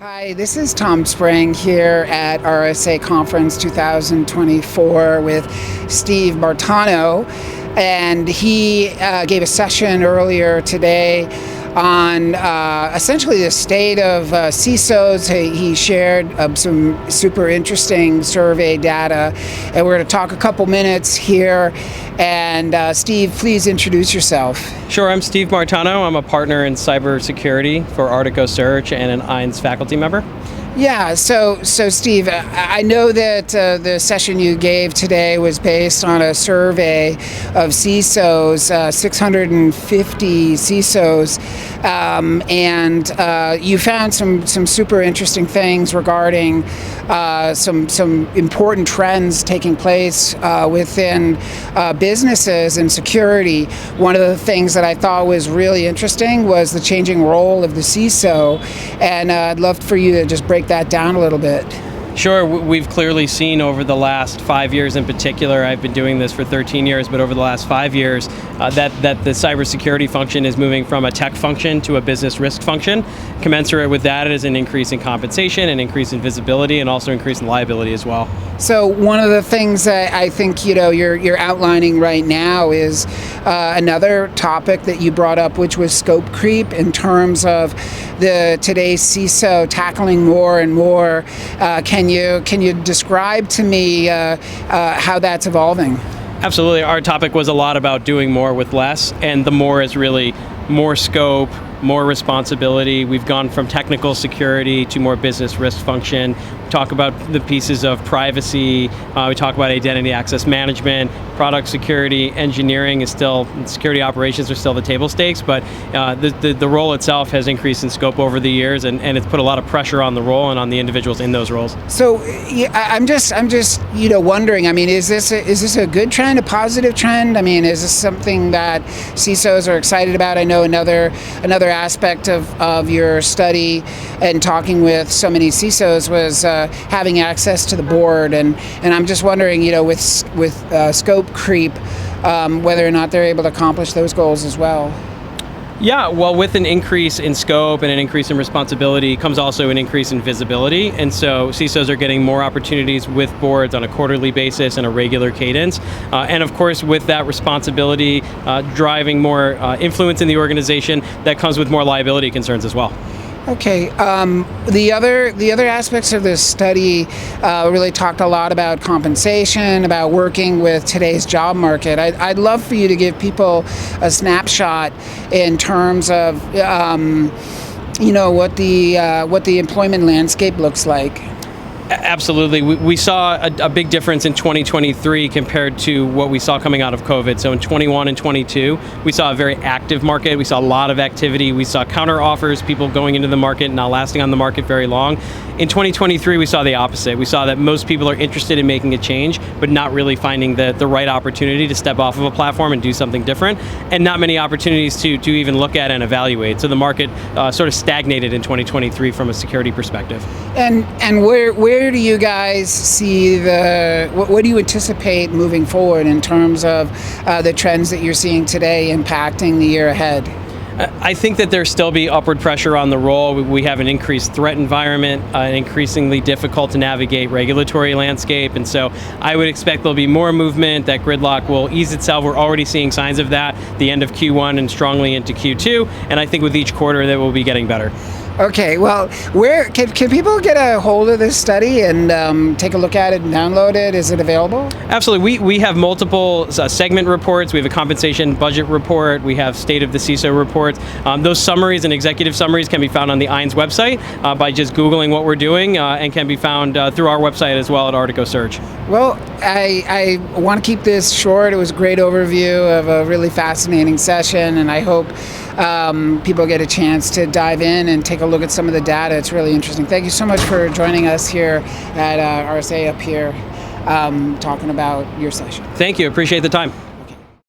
Hi, this is Tom Sprang here at RSA Conference 2024 with Steve Martano, and he gave a session earlier today on essentially the state of CISOs. He shared some super interesting survey data, and we're going to talk a couple minutes here. And Steve, please introduce yourself. Sure, I'm Steve Martano. I'm a partner in cybersecurity for Artico Search and an INS faculty member. Yeah, so Steve, I know that the session you gave today was based on a survey of CISOs, 650 CISOs, and you found some super interesting things regarding some important trends taking place within businesses and security. One of the things that I thought was really interesting was the changing role of the CISO, and I'd love for you to just break that down a little bit. Sure, we've clearly seen over the last 5 years in particular, I've been doing this for 13 years, but over the last 5 years, that the cybersecurity function is moving from a tech function to a business risk function. Commensurate with that is an increase in compensation, an increase in visibility, and also increase in liability as well. So one of the things that I think you're outlining right now is another topic that you brought up, which was scope creep, in terms of today's CISO tackling more and more. Can you describe to me how that's evolving? Absolutely. Our topic was a lot about doing more with less, and the more is really more scope, more responsibility. We've gone from technical security to more business risk function. We talk about the pieces of privacy. We talk about identity access management, product security, engineering is still, security operations are still the table stakes, but the role itself has increased in scope over the years, and it's put a lot of pressure on the role and on the individuals in those roles. So I'm just wondering, I mean, is this a good trend, a positive trend? I mean, is this something that CISOs are excited about? I know another aspect of your study and talking with so many CISOs was having access to the board, and I'm just wondering, with scope creep, whether or not they're able to accomplish those goals as well. Yeah, well, with an increase in scope and an increase in responsibility comes also an increase in visibility. And so CISOs are getting more opportunities with boards on a quarterly basis and a regular cadence. And of course, with that responsibility driving more influence in the organization, that comes with more liability concerns as well. Okay. The other aspects of this study really talked a lot about compensation, about working with today's job market. I'd love for you to give people a snapshot in terms of what the employment landscape looks like. Absolutely. We saw a big difference in 2023 compared to what we saw coming out of COVID. So in 21 and 22, we saw a very active market. We saw a lot of activity. We saw counter offers, people going into the market, not lasting on the market very long. In 2023, we saw the opposite. We saw that most people are interested in making a change, but not really finding the right opportunity to step off of a platform and do something different, and not many opportunities to even look at and evaluate. So the market sort of stagnated in 2023 from a security perspective. And where do you guys see what do you anticipate moving forward in terms of the trends that you're seeing today impacting the year ahead? I think that there'll still be upward pressure on the role. We have an increased threat environment, an increasingly difficult to navigate regulatory landscape, and so I would expect there'll be more movement, that gridlock will ease itself. We're already seeing signs of that, the end of Q1 and strongly into Q2, and I think with each quarter that will be getting better. Okay, well, where can people get a hold of this study and take a look at it and download it? Is it available? Absolutely. We have multiple segment reports. We have a compensation budget report. We have state of the CISO reports. Those summaries and executive summaries can be found on the INS website by just Googling what we're doing, and can be found through our website as well at Artico Search. Well, I want to keep this short. It was a great overview of a really fascinating session, and I hope people get a chance to dive in and take a look at some of the data. It's really interesting. Thank you so much for joining us here at RSA up here talking about your session. Thank you. Appreciate the time.